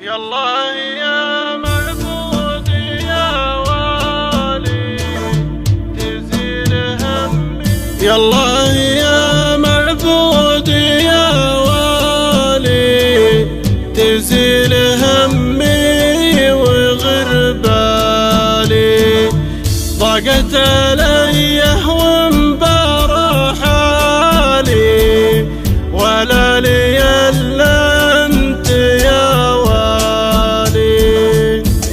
يا الله يا معبودي يا والي تزيل همي. يا الله يا معبودي يا والي تزيل همي وغربالي. ضاقت علي وانبار حالي ولا لي الا انت يا والي.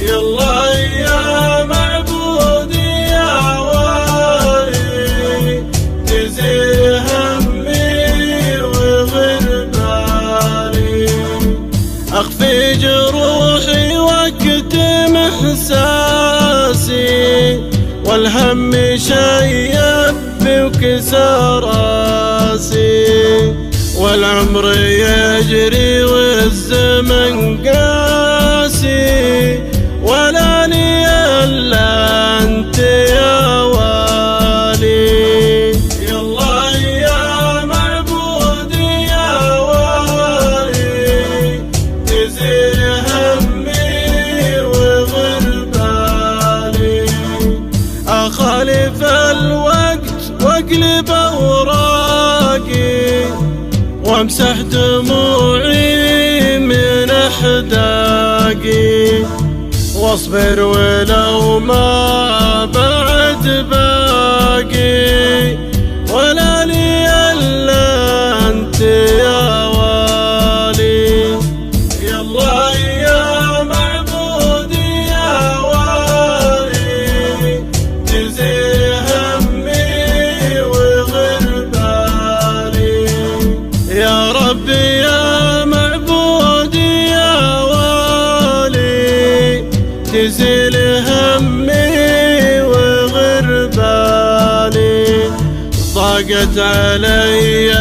يا الله يا معبودي يا والي تزيل همي وغربالي. اخفي جروحي واكتم احساسي والهم شيب وكسر راسي. والعمر يجري والزمن قاسي ولا لي الا انت يا والي. يا الله يا معبودي يا والي تزيل همي وغربالي. اخالف الوقت واقلب اوراقي وامسح دموعي من احداقي واصبر ولو ما بعد باقي ولا لي الا انت يا والي. يا الله يا معبودي يا والي تزيل همي وغربالي. يا ربي يا معبودي يا والي تزيل همي وغربالي. ضاقت علي